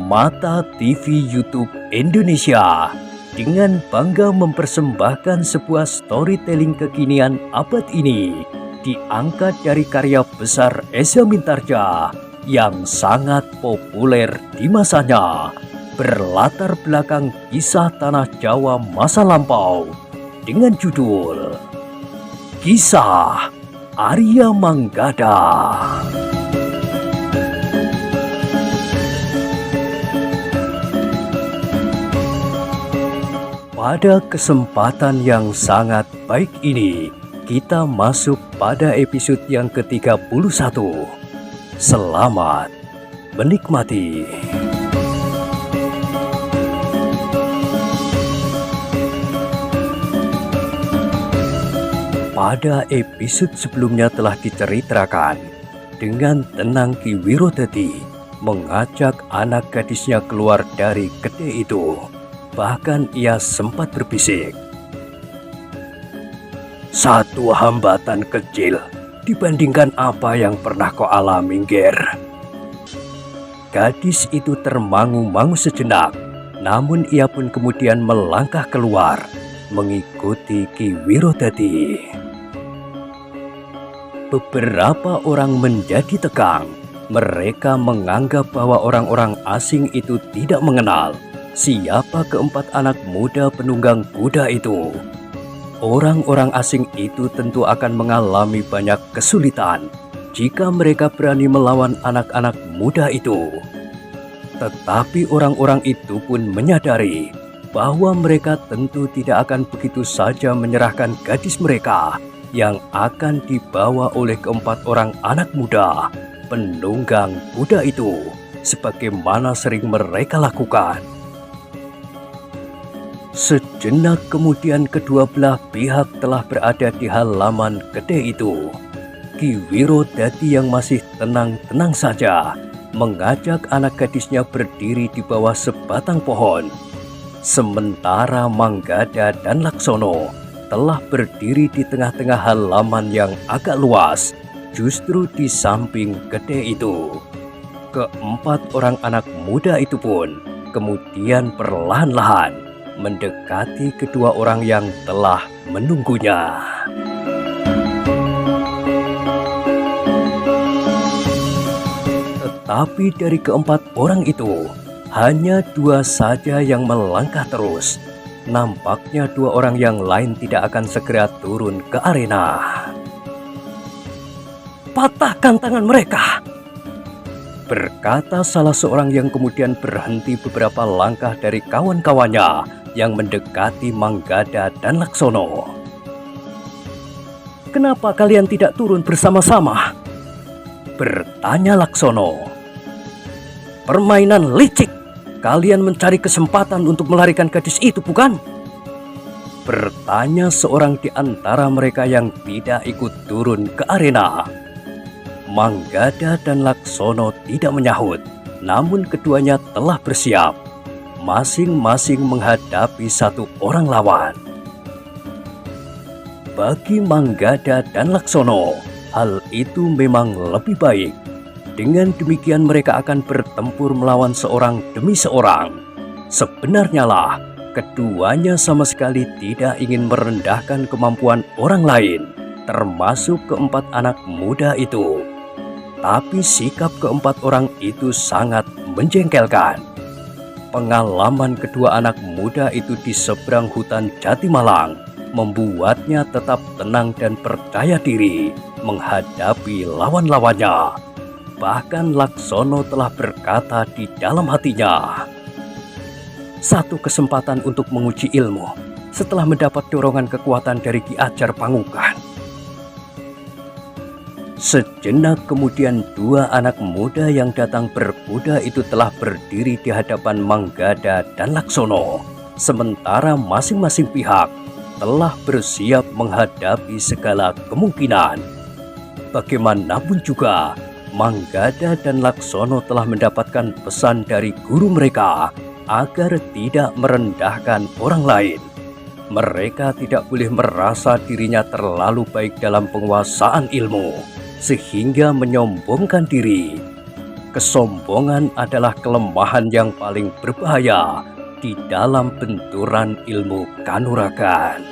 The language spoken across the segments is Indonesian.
Permata TV YouTube Indonesia dengan bangga mempersembahkan sebuah storytelling kekinian abad ini diangkat dari karya besar Eza Mintarja yang sangat populer di masanya, berlatar belakang kisah tanah Jawa masa lampau dengan judul Kisah Arya Manggada. Pada kesempatan yang sangat baik ini, kita masuk pada episode yang ke-31. Selamat menikmati. Pada episode sebelumnya telah diceritakan dengan tenang Ki Wirodadi mengajak anak gadisnya keluar dari kedai itu. Bahkan ia sempat berbisik, "Satu hambatan kecil dibandingkan apa yang pernah kau alami, Ger." Gadis itu termangu-mangu sejenak, namun ia pun kemudian melangkah keluar mengikuti Ki Wirodadi. Beberapa orang menjadi tegang. Mereka menganggap bahwa orang-orang asing itu tidak mengenal siapa keempat anak muda penunggang kuda itu. Orang-orang asing itu tentu akan mengalami banyak kesulitan jika mereka berani melawan anak-anak muda itu. Tetapi orang-orang itu pun menyadari bahwa mereka tentu tidak akan begitu saja menyerahkan gadis mereka yang akan dibawa oleh keempat orang anak muda penunggang kuda itu, sebagaimana sering mereka lakukan. Sejenak kemudian kedua belah pihak telah berada di halaman kedai itu. Ki Wirodadi yang masih tenang-tenang saja mengajak anak gadisnya berdiri di bawah sebatang pohon. Sementara Manggada dan Laksono telah berdiri di tengah-tengah halaman yang agak luas, justru di samping kedai itu. Keempat orang anak muda itu pun kemudian perlahan-lahan mendekati kedua orang yang telah menunggunya. Tetapi dari keempat orang itu, hanya dua saja yang melangkah terus. Nampaknya dua orang yang lain tidak akan segera turun ke arena. "Patahkan tangan mereka!" berkata salah seorang yang kemudian berhenti beberapa langkah dari kawan-kawannya yang mendekati Manggada dan Laksono. "Kenapa kalian tidak turun bersama-sama?" bertanya Laksono. "Permainan licik, kalian mencari kesempatan untuk melarikan gadis itu, bukan?" bertanya seorang di antara mereka yang tidak ikut turun ke arena. Manggada dan Laksono tidak menyahut, namun keduanya telah bersiap, masing-masing menghadapi satu orang lawan. Bagi Manggada dan Laksono, hal itu memang lebih baik. Dengan demikian mereka akan bertempur melawan seorang demi seorang. Sebenarnya lah, keduanya sama sekali tidak ingin merendahkan kemampuan orang lain, termasuk keempat anak muda itu. Tapi sikap keempat orang itu sangat menjengkelkan. Pengalaman kedua anak muda itu di seberang hutan Jatimalang membuatnya tetap tenang dan percaya diri menghadapi lawan-lawannya. Bahkan Laksono telah berkata di dalam hatinya, "Satu kesempatan untuk menguji ilmu setelah mendapat dorongan kekuatan dari Ki Ajar Pangukan." Sejenak kemudian dua anak muda yang datang berkuda itu telah berdiri di hadapan Manggada dan Laksono. Sementara masing-masing pihak telah bersiap menghadapi segala kemungkinan. Bagaimanapun juga, Manggada dan Laksono telah mendapatkan pesan dari guru mereka agar tidak merendahkan orang lain. Mereka tidak boleh merasa dirinya terlalu baik dalam penguasaan ilmu, sehingga menyombongkan diri. Kesombongan adalah kelemahan yang paling berbahaya di dalam benturan ilmu kanuragan.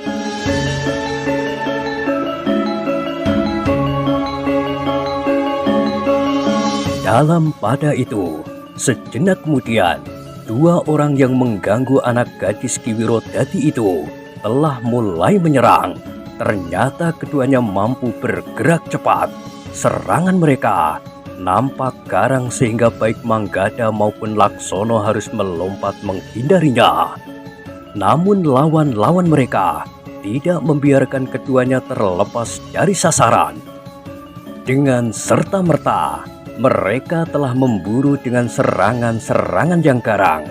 Dalam pada itu, sejenak kemudian, dua orang yang mengganggu anak gadis Ki Wirodadi itu telah mulai menyerang. Ternyata keduanya mampu bergerak cepat. Serangan mereka nampak garang sehingga baik Manggada maupun Laksono harus melompat menghindarinya. Namun lawan-lawan mereka tidak membiarkan keduanya terlepas dari sasaran. Dengan serta-merta, mereka telah memburu dengan serangan-serangan yang garang.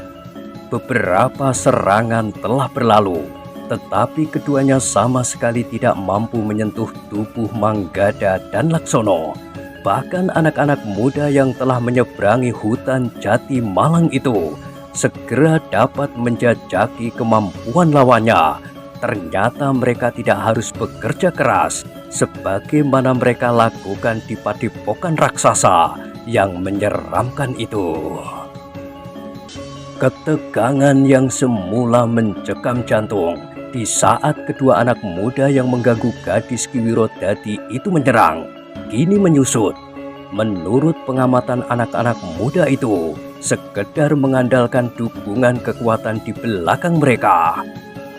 Beberapa serangan telah berlalu, tetapi keduanya sama sekali tidak mampu menyentuh tubuh Manggada dan Laksono. Bahkan anak-anak muda yang telah menyeberangi hutan Jati Malang itu segera dapat menjajaki kemampuan lawannya. Ternyata mereka tidak harus bekerja keras sebagaimana mereka lakukan di padepokan raksasa yang menyeramkan itu. Ketegangan yang semula mencekam jantung di saat kedua anak muda yang mengganggu gadis Ki Wirodadi itu menyerang, kini menyusut. Menurut pengamatan anak-anak muda itu, sekedar mengandalkan dukungan kekuatan di belakang mereka.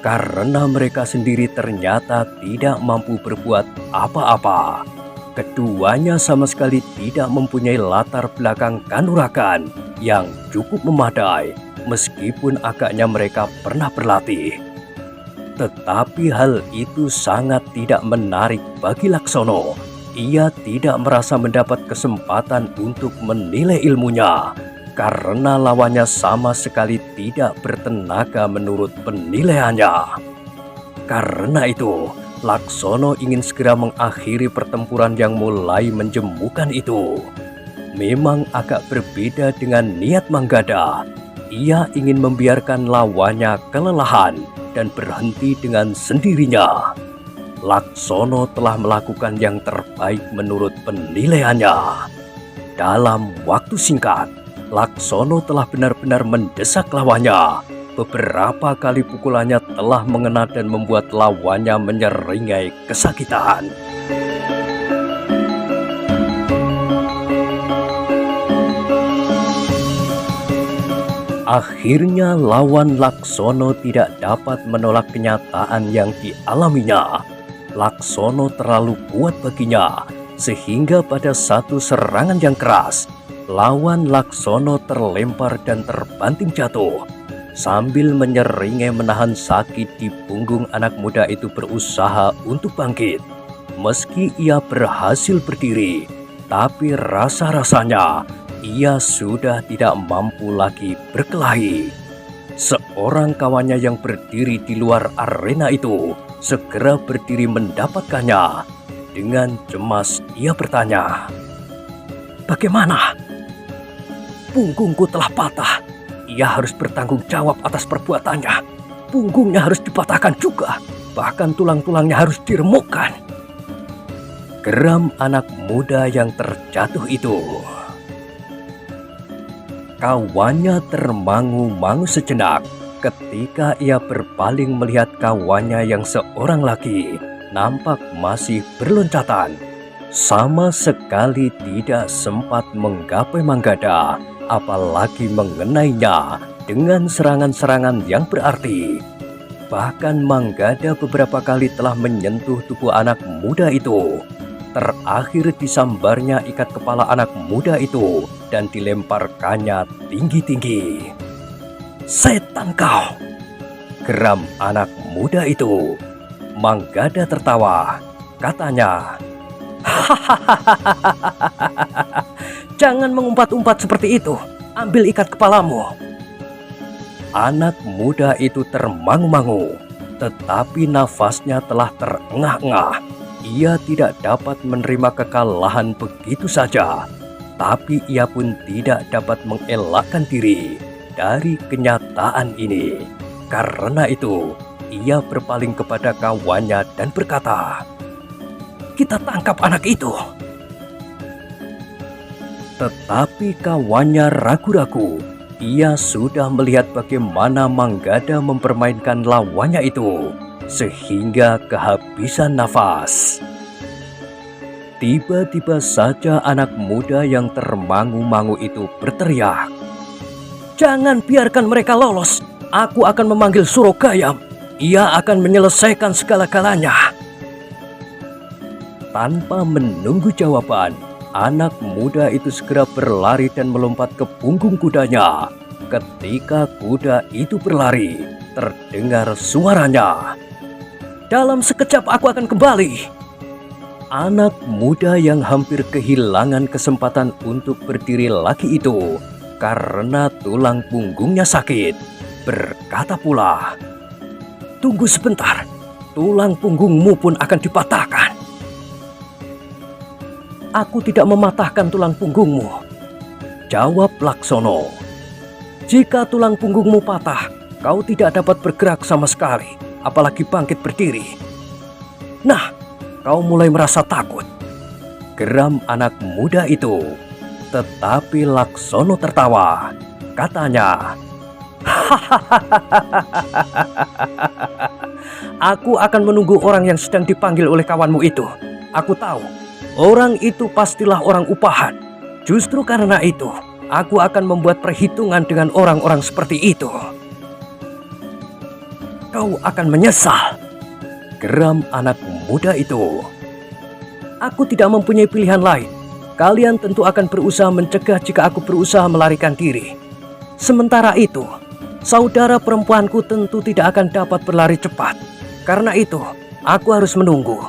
Karena mereka sendiri ternyata tidak mampu berbuat apa-apa. Keduanya sama sekali tidak mempunyai latar belakang kanuragan yang cukup memadai, meskipun agaknya mereka pernah berlatih. Tetapi hal itu sangat tidak menarik bagi Laksono. Ia tidak merasa mendapat kesempatan untuk menilai ilmunya, karena lawannya sama sekali tidak bertenaga menurut penilaiannya. Karena itu, Laksono ingin segera mengakhiri pertempuran yang mulai menjemukan itu. Memang agak berbeda dengan niat Manggada. Ia ingin membiarkan lawannya kelelahan dan berhenti dengan sendirinya. Laksono telah melakukan yang terbaik menurut penilaiannya. Dalam waktu singkat, Laksono telah benar-benar mendesak lawannya. Beberapa kali pukulannya telah mengena dan membuat lawannya menyeringai kesakitan. Akhirnya lawan Laksono tidak dapat menolak kenyataan yang dialaminya. Laksono terlalu kuat baginya, sehingga pada satu serangan yang keras, lawan Laksono terlempar dan terbanting jatuh. Sambil menyeringai menahan sakit di punggung, anak muda itu berusaha untuk bangkit. Meski ia berhasil berdiri, tapi rasa-rasanya ia sudah tidak mampu lagi berkelahi. Seorang kawannya yang berdiri di luar arena itu segera berdiri mendapatkannya. Dengan cemas ia bertanya, "Bagaimana? Punggungku telah patah. Ia harus bertanggung jawab atas perbuatannya. Punggungnya harus dipatahkan juga. Bahkan tulang-tulangnya harus diremukkan." Geram anak muda yang terjatuh itu. Kawannya termangu-mangu sejenak ketika ia berpaling melihat kawannya yang seorang laki nampak masih berloncatan. Sama sekali tidak sempat menggapai Manggada, apalagi mengenainya dengan serangan-serangan yang berarti. Bahkan Manggada beberapa kali telah menyentuh tubuh anak muda itu. Terakhir disambarnya ikat kepala anak muda itu dan dilemparkannya tinggi-tinggi. "Setan kau!" geram anak muda itu. Manggada tertawa. Katanya, "Hahaha, jangan mengumpat-umpat seperti itu. Ambil ikat kepalamu." Anak muda itu termangu-mangu, tetapi nafasnya telah terengah-engah. Ia tidak dapat menerima kekalahan begitu saja, tapi ia pun tidak dapat mengelakkan diri dari kenyataan ini. Karena itu, ia berpaling kepada kawannya dan berkata, "Kita tangkap anak itu." Tetapi kawannya ragu-ragu. Ia sudah melihat bagaimana Manggada mempermainkan lawannya itu, sehingga kehabisan nafas. Tiba-tiba saja anak muda yang termangu-mangu itu berteriak, "Jangan biarkan mereka lolos. Aku akan memanggil Surogayam. Ia akan menyelesaikan segala-galanya." Tanpa menunggu jawaban, anak muda itu segera berlari dan melompat ke punggung kudanya. Ketika kuda itu berlari, terdengar suaranya, "Dalam sekejap aku akan kembali." Anak muda yang hampir kehilangan kesempatan untuk berdiri lagi itu karena tulang punggungnya sakit, berkata pula, "Tunggu sebentar, tulang punggungmu pun akan dipatahkan." "Aku tidak mematahkan tulang punggungmu," jawab Laksono. "Jika tulang punggungmu patah, kau tidak dapat bergerak sama sekali, apalagi bangkit berdiri. Nah, kau mulai merasa takut," geram anak muda itu. Tetapi Laksono tertawa. Katanya, "Aku akan menunggu orang yang sedang dipanggil oleh kawanmu itu. Aku tahu orang itu pastilah orang upahan. Justru karena itu, aku akan membuat perhitungan dengan orang-orang seperti itu." "Kau akan menyesal," geram anak muda itu. "Aku tidak mempunyai pilihan lain. Kalian tentu akan berusaha mencegah jika aku berusaha melarikan diri. Sementara itu, saudara perempuanku tentu tidak akan dapat berlari cepat. Karena itu, aku harus menunggu.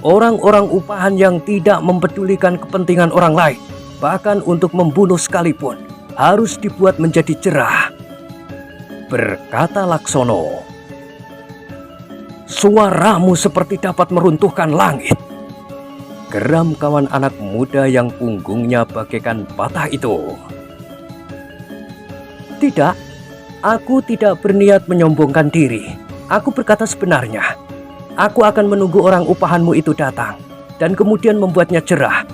Orang-orang upahan yang tidak mempedulikan kepentingan orang lain, bahkan untuk membunuh sekalipun, harus dibuat menjadi jerah," berkata Laksono. "Suaramu seperti dapat meruntuhkan langit," geram kawan anak muda yang punggungnya bagaikan patah itu. "Tidak, aku tidak berniat menyombongkan diri. Aku berkata sebenarnya. Aku akan menunggu orang upahanmu itu datang, dan kemudian membuatnya jerah.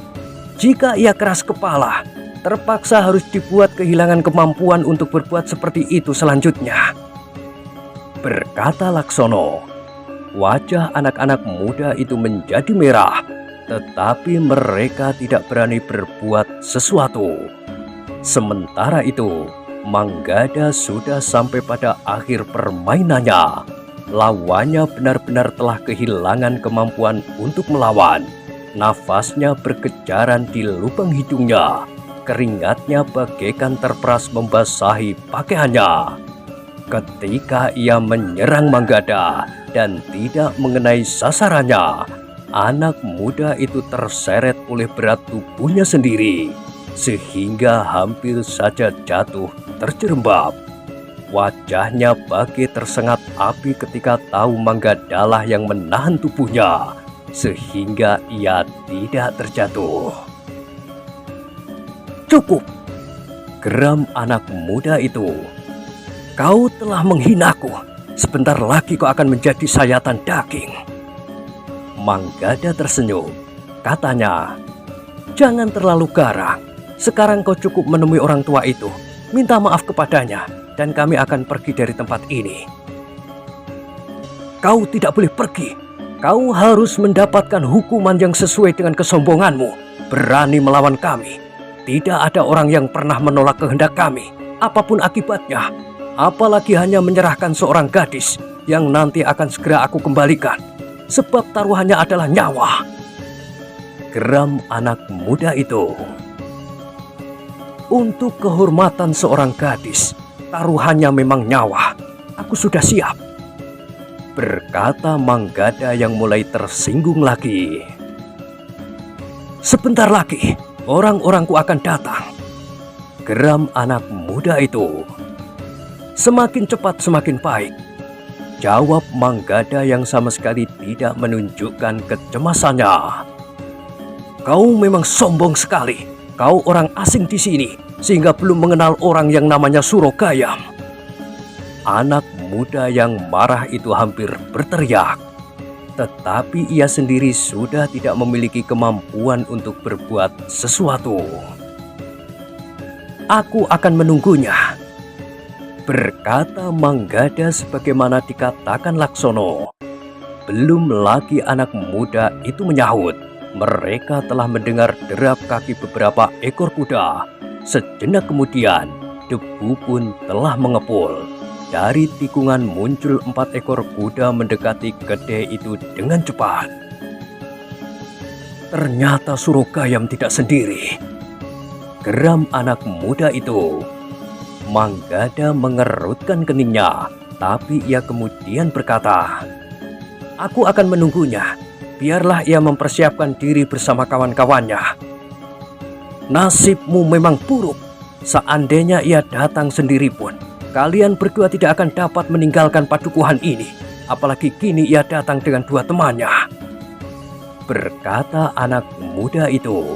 Jika ia keras kepala, terpaksa harus dibuat kehilangan kemampuan untuk berbuat seperti itu selanjutnya," berkata Laksono. Wajah anak-anak muda itu menjadi merah, tetapi mereka tidak berani berbuat sesuatu. Sementara itu, Manggada sudah sampai pada akhir permainannya. Lawannya benar-benar telah kehilangan kemampuan untuk melawan. Nafasnya berkejaran di lubang hidungnya. Keringatnya bagaikan terperas membasahi pakaiannya. Ketika ia menyerang Manggada dan tidak mengenai sasarannya, anak muda itu terseret oleh berat tubuhnya sendiri, sehingga hampir saja jatuh terjerembab. Wajahnya bagai tersengat api ketika tahu Manggadalah yang menahan tubuhnya, sehingga ia tidak terjatuh. "Cukup!" geram anak muda itu. "Kau telah menghinaku. Sebentar lagi kau akan menjadi sayatan daging." Manggada tersenyum. Katanya, "Jangan terlalu garang. Sekarang kau cukup menemui orang tua itu. Minta maaf kepadanya, dan kami akan pergi dari tempat ini." "Kau tidak boleh pergi. Kau harus mendapatkan hukuman yang sesuai dengan kesombonganmu. Berani melawan kami. Tidak ada orang yang pernah menolak kehendak kami, apapun akibatnya. Apalagi hanya menyerahkan seorang gadis yang nanti akan segera aku kembalikan. Sebab taruhannya adalah nyawa," geram anak muda itu. "Untuk kehormatan seorang gadis, taruhannya memang nyawa. Aku sudah siap," berkata Manggada yang mulai tersinggung lagi. "Sebentar lagi, orang-orangku akan datang," geram anak muda itu. "Semakin cepat semakin baik," jawab Manggada yang sama sekali tidak menunjukkan kecemasannya. "Kau memang sombong sekali. Kau orang asing di sini, sehingga belum mengenal orang yang namanya Surogayam." Anak muda yang marah itu hampir berteriak. Tetapi ia sendiri sudah tidak memiliki kemampuan untuk berbuat sesuatu. Aku akan menunggunya, berkata Manggada sebagaimana dikatakan Laksono. Belum lagi anak muda itu menyahut, mereka telah mendengar derap kaki beberapa ekor kuda. Sejenak kemudian, debu pun telah mengepul. Dari tikungan muncul 4 ekor kuda mendekati kedai itu dengan cepat. Ternyata Surokayam tidak sendiri, geram anak muda itu. Manggada mengerutkan keningnya, tapi ia kemudian berkata, "Aku akan menunggunya. Biarlah ia mempersiapkan diri bersama kawan-kawannya." "Nasibmu memang buruk. Seandainya ia datang sendiri pun, kalian berdua tidak akan dapat meninggalkan padukuhan ini. Apalagi kini ia datang dengan 2 temannya," berkata anak muda itu.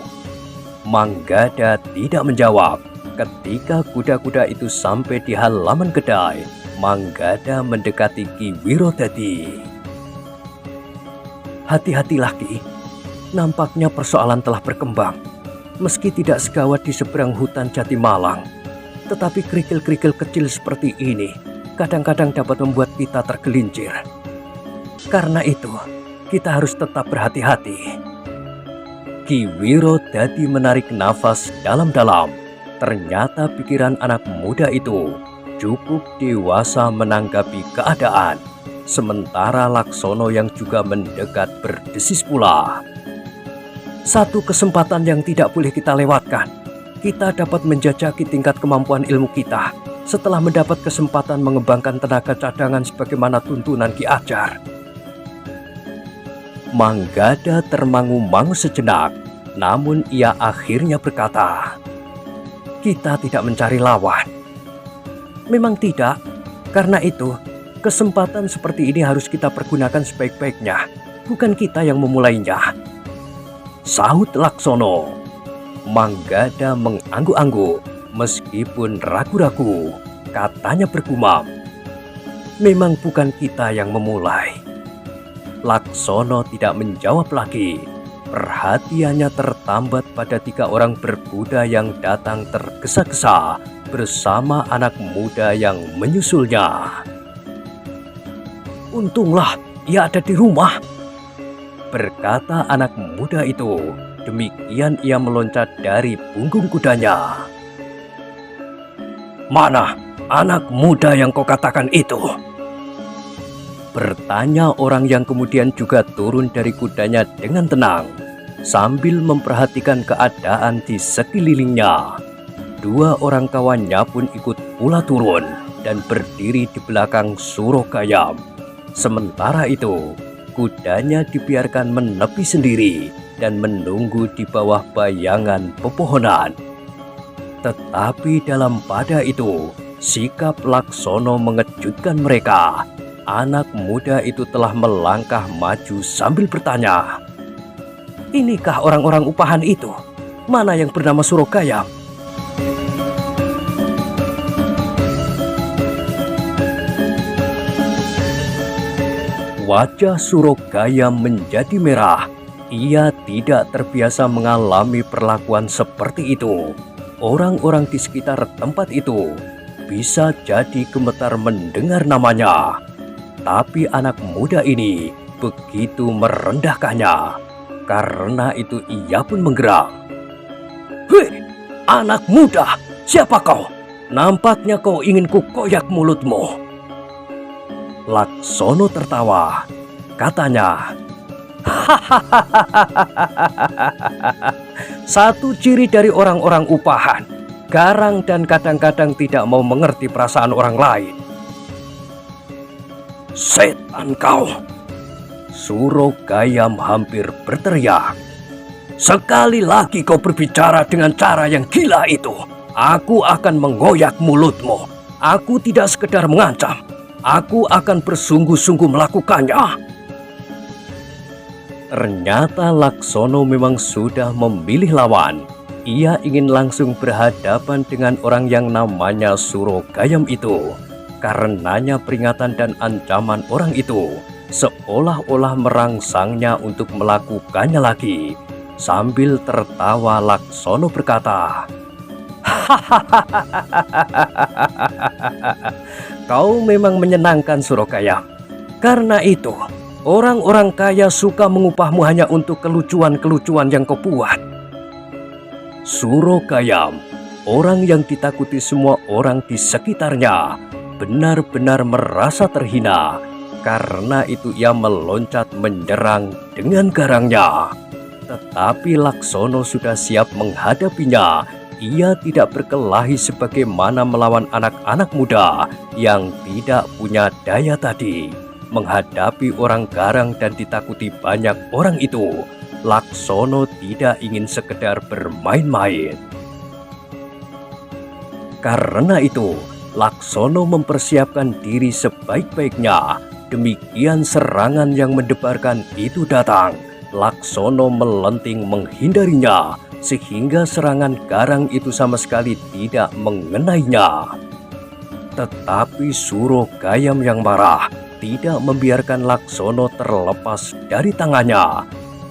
Manggada tidak menjawab. Ketika kuda-kuda itu sampai di halaman kedai, Manggada mendekati Ki Wirodadi. "Hati-hatilah Ki, nampaknya persoalan telah berkembang. Meski tidak segawat di seberang hutan Jatimalang, tetapi kerikil-kerikil kecil seperti ini kadang-kadang dapat membuat kita tergelincir. Karena itu, kita harus tetap berhati-hati." Ki Wirodadi menarik nafas dalam-dalam. Ternyata pikiran anak muda itu cukup dewasa menanggapi keadaan. Sementara Laksono yang juga mendekat berdesis pula. "Satu kesempatan yang tidak boleh kita lewatkan. Kita dapat menjajaki tingkat kemampuan ilmu kita setelah mendapat kesempatan mengembangkan tenaga cadangan sebagaimana tuntunan Ki Ajar." Manggada termangu-mangu sejenak, namun ia akhirnya berkata, "Kita tidak mencari lawan." "Memang tidak. Karena itu, kesempatan seperti ini harus kita pergunakan sebaik-baiknya. Bukan kita yang memulainya," sahut Laksono. Manggada mengangguk-angguk. Meskipun ragu-ragu, katanya bergumam, "Memang bukan kita yang memulai." Laksono tidak menjawab lagi. Perhatiannya tertambat pada 3 orang berkuda yang datang tergesa-gesa bersama anak muda yang menyusulnya. "Untunglah ia ada di rumah," berkata anak muda itu. Demikian ia meloncat dari punggung kudanya. "Mana anak muda yang kau katakan itu?" bertanya orang yang kemudian juga turun dari kudanya dengan tenang, sambil memperhatikan keadaan di sekelilingnya. 2 orang kawannya pun ikut pula turun dan berdiri di belakang Surokayam. Sementara itu, kudanya dibiarkan menepi sendiri dan menunggu di bawah bayangan pepohonan. Tetapi dalam pada itu, sikap Laksono mengejutkan mereka. Anak muda itu telah melangkah maju sambil bertanya, "Inikah orang-orang upahan itu? Mana yang bernama Surokayam?" Wajah Surokayam menjadi merah. Ia tidak terbiasa mengalami perlakuan seperti itu. Orang-orang di sekitar tempat itu bisa jadi gemetar mendengar namanya. Tapi anak muda ini begitu merendahkannya. Karena itu ia pun menggeram. "Hei, anak muda, siapa kau? Nampaknya kau ingin kukoyak mulutmu." Laksono tertawa. Katanya, "Satu ciri dari orang-orang upahan, garang dan kadang-kadang tidak mau mengerti perasaan orang lain." "Setan kau!" Surokayam hampir berteriak. "Sekali lagi kau berbicara dengan cara yang gila itu, aku akan mengoyak mulutmu. Aku tidak sekedar mengancam, aku akan bersungguh-sungguh melakukannya." Ternyata Laksono memang sudah memilih lawan. Ia ingin langsung berhadapan dengan orang yang namanya Surokayam itu. Karenanya peringatan dan ancaman orang itu seolah-olah merangsangnya untuk melakukannya lagi. Sambil tertawa Laksono berkata, Kau memang menyenangkan, Surokayam. Karena itu, orang-orang kaya suka mengupahmu hanya untuk kelucuan-kelucuan yang kau buat. Surokayam, orang yang ditakuti semua orang di sekitarnya, benar-benar merasa terhina. Karena itu ia meloncat menyerang dengan garangnya. Tetapi Laksono sudah siap menghadapinya. Ia tidak berkelahi sebagaimana melawan anak-anak muda yang tidak punya daya tadi. Menghadapi orang garang dan ditakuti banyak orang itu, Laksono tidak ingin sekedar bermain-main. Karena itu, Laksono mempersiapkan diri sebaik-baiknya. Demikian serangan yang mendebarkan itu datang, Laksono melenting menghindarinya, sehingga serangan garang itu sama sekali tidak mengenainya. Tetapi Surokayam yang marah tidak membiarkan Laksono terlepas dari tangannya.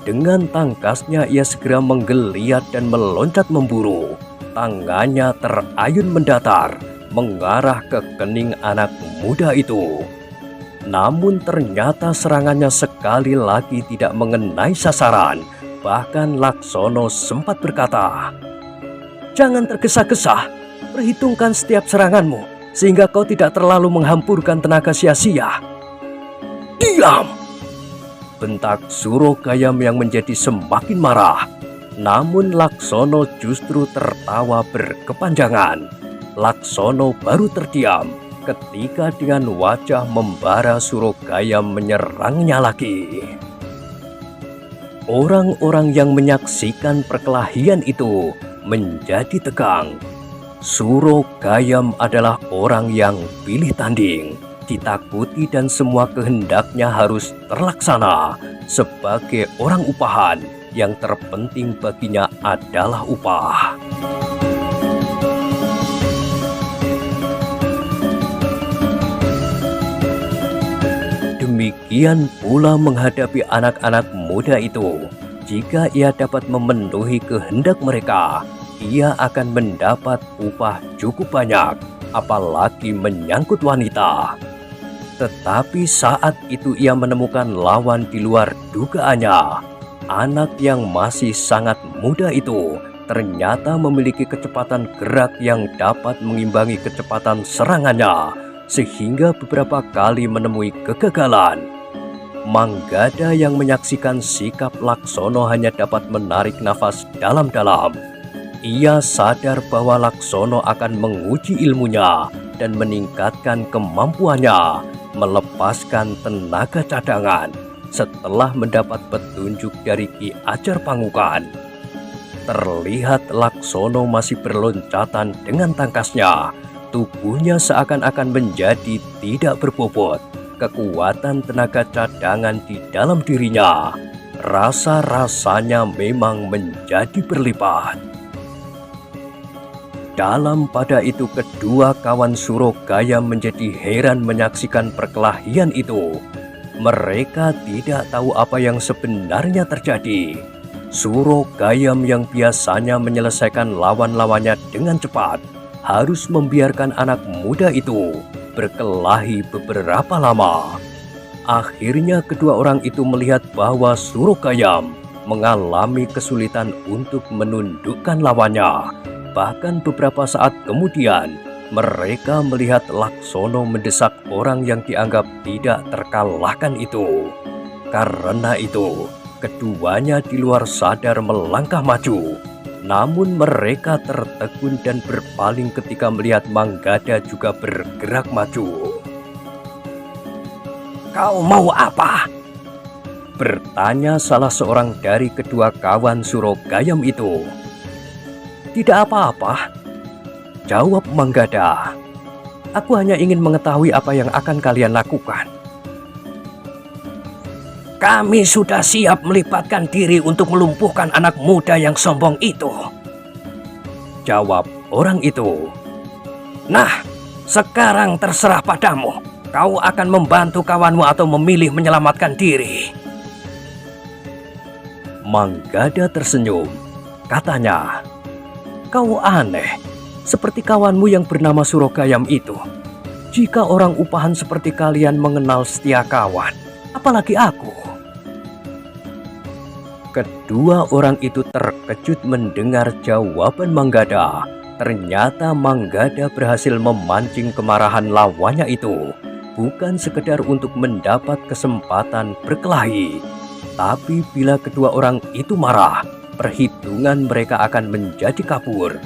Dengan tangkasnya ia segera menggeliat dan meloncat memburu. Tangannya terayun mendatar, mengarah ke kening anak muda itu. Namun ternyata serangannya sekali lagi tidak mengenai sasaran. Bahkan Laksono sempat berkata, "Jangan tergesa-gesa, perhitungkan setiap seranganmu, sehingga kau tidak terlalu menghampurkan tenaga sia-sia." "Diam!" bentak Surokayam yang menjadi semakin marah. Namun Laksono justru tertawa berkepanjangan. Laksono baru terdiam ketika dengan wajah membara Surokayam menyerangnya lagi. Orang-orang yang menyaksikan perkelahian itu menjadi tegang. Surokayam adalah orang yang pilih tanding, ditakuti dan semua kehendaknya harus terlaksana. Sebagai orang upahan, yang terpenting baginya adalah upah. Demikian pula menghadapi anak-anak muda itu. Jika ia dapat memenuhi kehendak mereka, ia akan mendapat upah cukup banyak, apalagi menyangkut wanita. Tetapi saat itu ia menemukan lawan di luar dugaannya. Anak yang masih sangat muda itu ternyata memiliki kecepatan gerak yang dapat mengimbangi kecepatan serangannya, sehingga beberapa kali menemui kegagalan. Manggada yang menyaksikan sikap Laksono hanya dapat menarik nafas dalam-dalam. Ia sadar bahwa Laksono akan menguji ilmunya dan meningkatkan kemampuannya, melepaskan tenaga cadangan setelah mendapat petunjuk dari Ki Ajar Pangukan. Terlihat Laksono masih berloncatan dengan tangkasnya. Tubuhnya seakan-akan menjadi tidak berbobot. Kekuatan tenaga cadangan di dalam dirinya, rasa-rasanya memang menjadi berlipat. Dalam pada itu kedua kawan Surokayam menjadi heran menyaksikan perkelahian itu. Mereka tidak tahu apa yang sebenarnya terjadi. Surokayam yang biasanya menyelesaikan lawan-lawannya dengan cepat, harus membiarkan anak muda itu berkelahi beberapa lama. Akhirnya kedua orang itu melihat bahwa Surokayam mengalami kesulitan untuk menundukkan lawannya. Bahkan beberapa saat kemudian, mereka melihat Laksono mendesak orang yang dianggap tidak terkalahkan itu. Karena itu, keduanya di luar sadar melangkah maju. Namun mereka tertegun dan berpaling ketika melihat Manggada juga bergerak maju. "Kau mau apa?" bertanya salah seorang dari kedua kawan Surokayam itu. "Tidak apa-apa," jawab Manggada. "Aku hanya ingin mengetahui apa yang akan kalian lakukan." "Kami sudah siap melibatkan diri untuk melumpuhkan anak muda yang sombong itu," jawab orang itu. "Nah, sekarang terserah padamu. Kau akan membantu kawanmu atau memilih menyelamatkan diri." Manggada tersenyum. Katanya, "Kau aneh. seperti kawanmu yang bernama Surogayam itu. Jika orang upahan seperti kalian mengenal setia kawan, apalagi aku." Kedua orang itu terkejut mendengar jawaban Manggada. Ternyata Manggada berhasil memancing kemarahan lawannya itu, bukan sekedar untuk mendapat kesempatan berkelahi. Tapi bila kedua orang itu marah, perhitungan mereka akan menjadi kabur.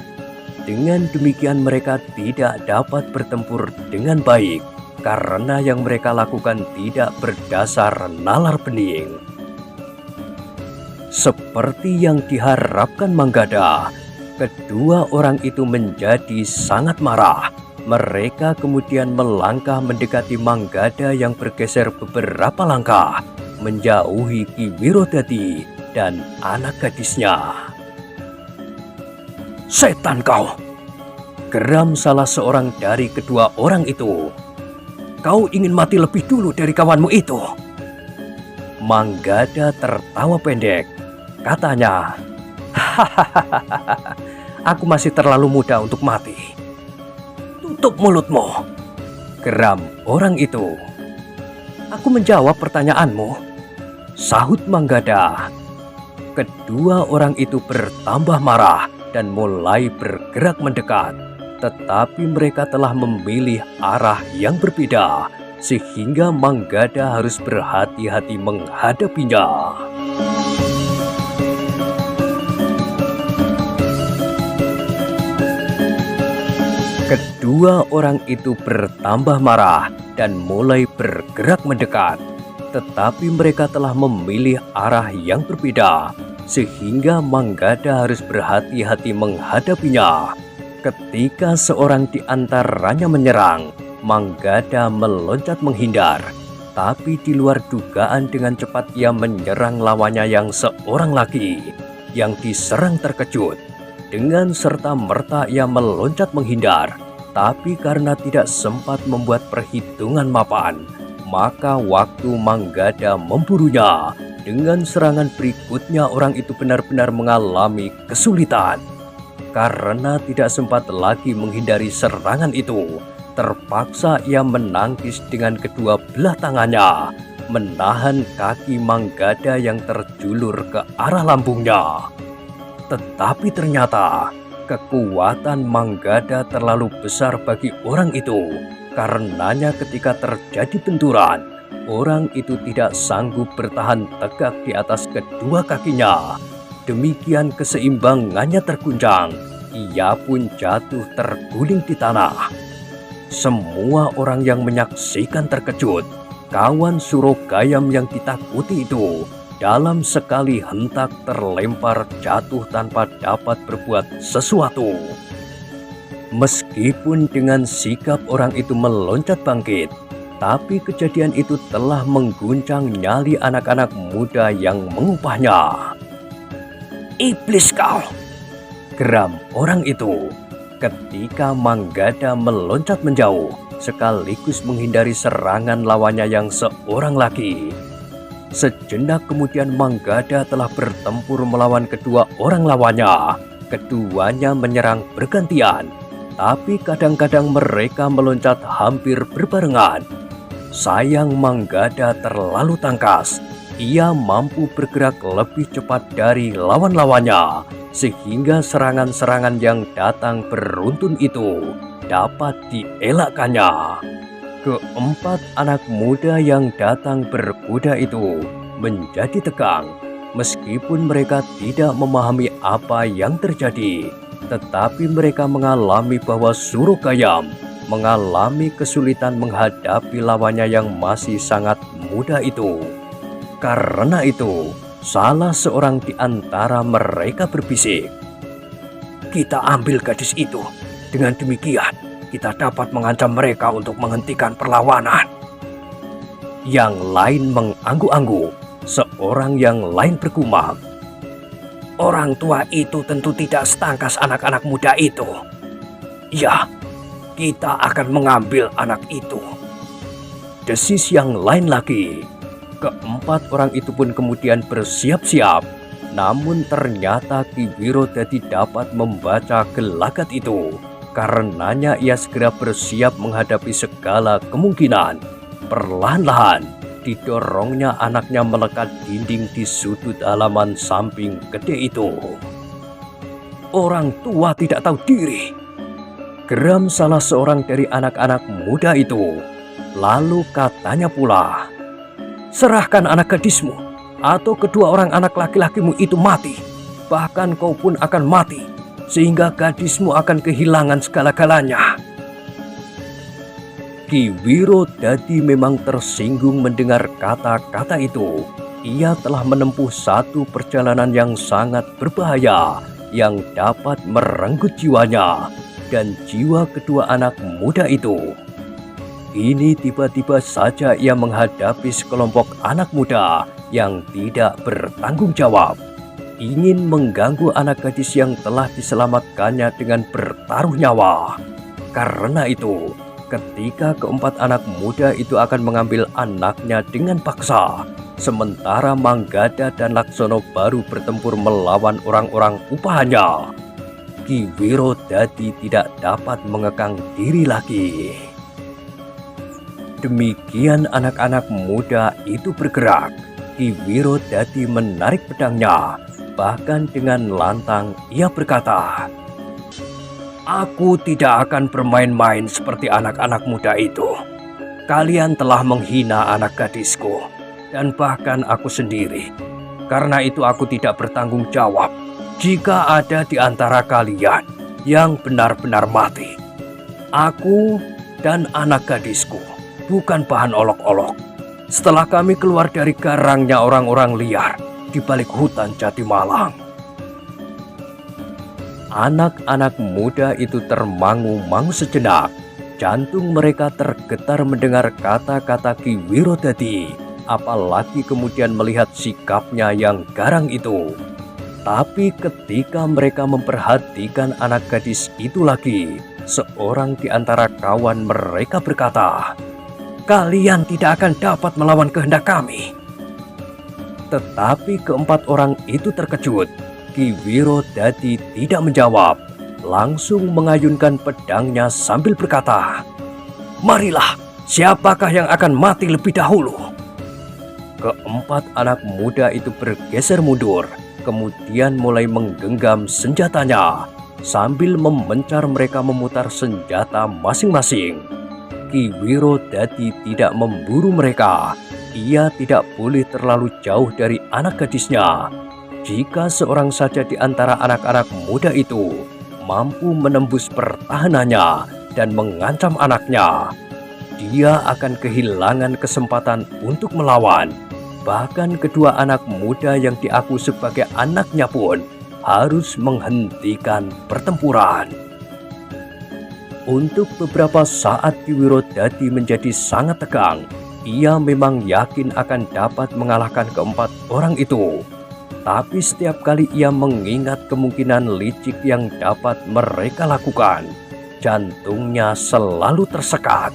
Dengan demikian mereka tidak dapat bertempur dengan baik, karena yang mereka lakukan tidak berdasar nalar bening. Seperti yang diharapkan Manggada, kedua orang itu menjadi sangat marah. Mereka kemudian melangkah mendekati Manggada yang bergeser beberapa langkah, menjauhi Ki Wirodadi dan anak gadisnya. "Setan kau!" geram salah seorang dari kedua orang itu. "Kau ingin mati lebih dulu dari kawanmu itu?" Manggada tertawa pendek. Katanya, "Hahaha, aku masih terlalu muda untuk mati." "Tutup mulutmu!" geram orang itu. "Aku menjawab pertanyaanmu," sahut Manggada. Kedua orang itu bertambah marah dan mulai bergerak mendekat. Tetapi mereka telah memilih arah yang berbeda, sehingga Manggada harus berhati-hati menghadapinya. Kedua orang itu bertambah marah dan mulai bergerak mendekat. Tetapi mereka telah memilih arah yang berbeda, sehingga Manggada harus berhati-hati menghadapinya. Ketika seorang di antaranya menyerang, Manggada meloncat menghindar. Tapi di luar dugaan dengan cepat ia menyerang lawannya yang seorang lagi. Yang diserang terkejut. Dengan serta-merta ia meloncat menghindar. Tapi karena tidak sempat membuat perhitungan mapan, maka waktu Manggada memburunya, dengan serangan berikutnya orang itu benar-benar mengalami kesulitan. Karena tidak sempat lagi menghindari serangan itu, terpaksa ia menangkis dengan kedua belah tangannya, menahan kaki Manggada yang terjulur ke arah lambungnya. Tetapi ternyata kekuatan Manggada terlalu besar bagi orang itu. Karenanya ketika terjadi benturan, orang itu tidak sanggup bertahan tegak di atas kedua kakinya. Demikian keseimbangannya terguncang, ia pun jatuh terguling di tanah. Semua orang yang menyaksikan terkejut. Kawan Surogayam yang ditakuti itu dalam sekali hentak terlempar jatuh tanpa dapat berbuat sesuatu. Meskipun dengan sikap orang itu meloncat bangkit, tapi kejadian itu telah mengguncang nyali anak-anak muda yang mengupahnya. "Iblis kau!" geram orang itu ketika Manggada meloncat menjauh, sekaligus menghindari serangan lawannya yang seorang lagi. Sejenak kemudian Manggada telah bertempur melawan kedua orang lawannya. Keduanya menyerang bergantian, tapi kadang-kadang mereka meloncat hampir berbarengan. Sayang Manggada terlalu tangkas. Ia mampu bergerak lebih cepat dari lawan-lawannya, sehingga serangan-serangan yang datang beruntun itu dapat dielakkannya. Keempat anak muda yang datang berkuda itu menjadi tegang. Meskipun mereka tidak memahami apa yang terjadi, tetapi mereka mengalami bahwa Surogayam mengalami kesulitan menghadapi lawannya yang masih sangat muda itu. Karena itu, salah seorang di antara mereka berbisik, "Kita ambil gadis itu. Dengan demikian, kita dapat mengancam mereka untuk menghentikan perlawanan." Yang lain mengangguk-angguk. Seorang yang lain bergumam, "Orang tua itu tentu tidak setangkas anak-anak muda itu. Ya, kita akan mengambil anak itu." Desis yang lain lagi. Keempat orang itu pun kemudian bersiap-siap. Namun ternyata Ki Wirodadi dapat membaca gelagat itu. Karenanya ia segera bersiap menghadapi segala kemungkinan. Perlahan-lahan didorongnya anaknya melekat dinding di sudut halaman samping gede itu. "Orang tua tidak tahu diri," geram salah seorang dari anak-anak muda itu. Lalu katanya pula, "Serahkan anak gadismu, atau kedua orang anak laki-lakimu itu mati. Bahkan kau pun akan mati, sehingga gadismu akan kehilangan segala-galanya." Ki Wirodadi memang tersinggung mendengar kata-kata itu. Ia telah menempuh satu perjalanan yang sangat berbahaya yang dapat merenggut jiwanya dan jiwa kedua anak muda itu. Kini tiba-tiba saja ia menghadapi sekelompok anak muda yang tidak bertanggung jawab, ingin mengganggu anak gadis yang telah diselamatkannya dengan bertaruh nyawa. Karena itu, ketika keempat anak muda itu akan mengambil anaknya dengan paksa, sementara Manggada dan Laksono baru bertempur melawan orang-orang upahannya, Ki Wirodadi tidak dapat mengekang diri lagi. Demikian anak-anak muda itu bergerak. Ki Wirodadi menarik pedangnya. Bahkan dengan lantang ia berkata, "Aku tidak akan bermain-main seperti anak-anak muda itu. Kalian telah menghina anak gadisku, dan bahkan aku sendiri. Karena itu aku tidak bertanggung jawab jika ada di antara kalian yang benar-benar mati. Aku dan anak gadisku bukan bahan olok-olok. Setelah kami keluar dari garangnya orang-orang liar di balik hutan Jatimalang." Anak-anak muda itu termangu-mangu sejenak. Jantung mereka tergetar mendengar kata-kata Ki Wirodadi, apalagi kemudian melihat sikapnya yang garang itu. Tapi ketika mereka memperhatikan anak gadis itu lagi, seorang di antara kawan mereka berkata, "Kalian tidak akan dapat melawan kehendak kami." Tetapi keempat orang itu terkejut. Ki Wirodadi tidak menjawab, langsung mengayunkan pedangnya sambil berkata, "Marilah, siapakah yang akan mati lebih dahulu?" Keempat anak muda itu bergeser mundur, kemudian mulai menggenggam senjatanya. Sambil memencar mereka memutar senjata masing-masing. Ki Wirodadi tidak memburu mereka. Ia tidak boleh terlalu jauh dari anak gadisnya. Jika seorang saja di antara anak-anak muda itu mampu menembus pertahanannya dan mengancam anaknya, dia akan kehilangan kesempatan untuk melawan. Bahkan kedua anak muda yang diaku sebagai anaknya pun harus menghentikan pertempuran. Untuk beberapa saat Ki Wirodadi menjadi sangat tegang. Ia memang yakin akan dapat mengalahkan keempat orang itu. Tapi setiap kali ia mengingat kemungkinan licik yang dapat mereka lakukan, jantungnya selalu tersekat.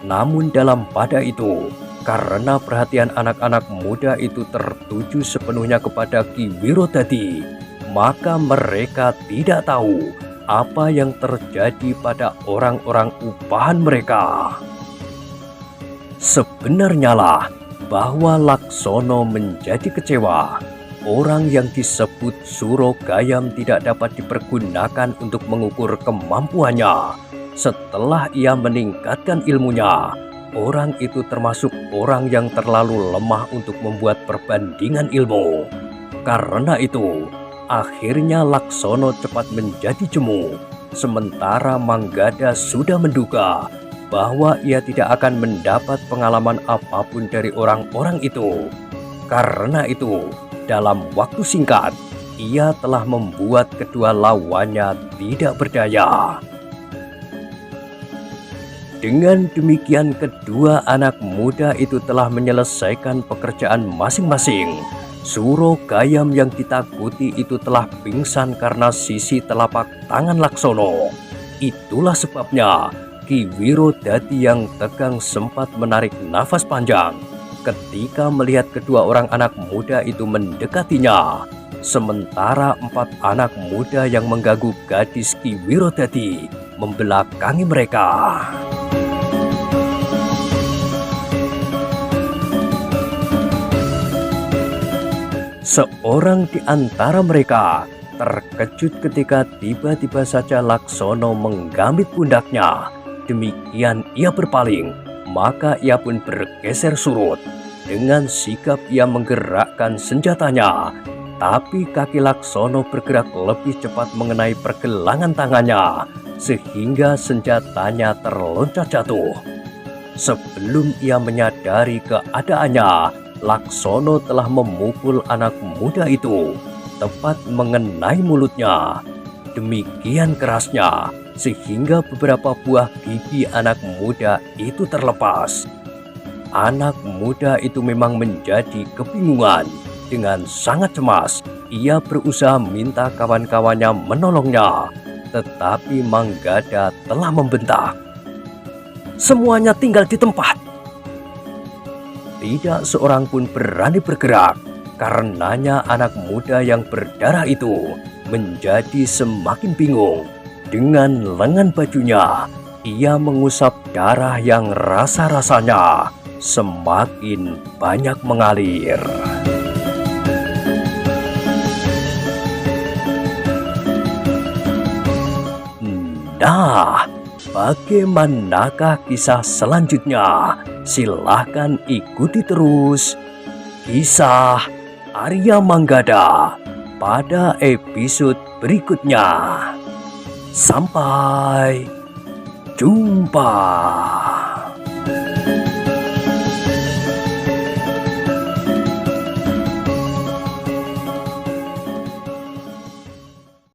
Namun dalam pada itu, karena perhatian anak-anak muda itu tertuju sepenuhnya kepada Ki Wirodadi, maka mereka tidak tahu apa yang terjadi pada orang-orang upahan mereka. Sebenarnya lah bahwa Laksono menjadi kecewa. Orang yang disebut Suro Gayam tidak dapat dipergunakan untuk mengukur kemampuannya. Setelah ia meningkatkan ilmunya, orang itu termasuk orang yang terlalu lemah untuk membuat perbandingan ilmu. Karena itu, akhirnya Laksono cepat menjadi jemu. Sementara Manggada sudah menduga bahwa ia tidak akan mendapat pengalaman apapun dari orang-orang itu. Karena itu, dalam waktu singkat, ia telah membuat kedua lawannya tidak berdaya. Dengan demikian, kedua anak muda itu telah menyelesaikan pekerjaan masing-masing. Suro Gayam yang ditakuti itu telah pingsan karena sisi telapak tangan Laksono. Itulah sebabnya Ki Wirodadi yang tegang sempat menarik nafas panjang ketika melihat kedua orang anak muda itu mendekatinya. Sementara empat anak muda yang mengganggu gadis Ki Wirodadi membelakangi mereka. Seorang di antara mereka terkejut ketika tiba-tiba saja Laksono menggambit pundaknya. Demikian ia berpaling, maka ia pun bergeser surut. Dengan sigap ia menggerakkan senjatanya, tapi kaki Laksono bergerak lebih cepat mengenai pergelangan tangannya, sehingga senjatanya terloncat jatuh. Sebelum ia menyadari keadaannya, Laksono telah memukul anak muda itu, tepat mengenai mulutnya. Demikian kerasnya, sehingga beberapa buah gigi anak muda itu terlepas. Anak muda itu memang menjadi kebingungan. Dengan sangat cemas, ia berusaha minta kawan-kawannya menolongnya. Tetapi Manggada telah membentak, "Semuanya tinggal di tempat!" Tidak seorang pun berani bergerak. Karenanya anak muda yang berdarah itu menjadi semakin bingung. Dengan lengan bajunya, ia mengusap darah yang rasa-rasanya semakin banyak mengalir. Nah, bagaimanakah kisah selanjutnya? Silahkan ikuti terus kisah Arya Manggada pada episode berikutnya. Sampai jumpa.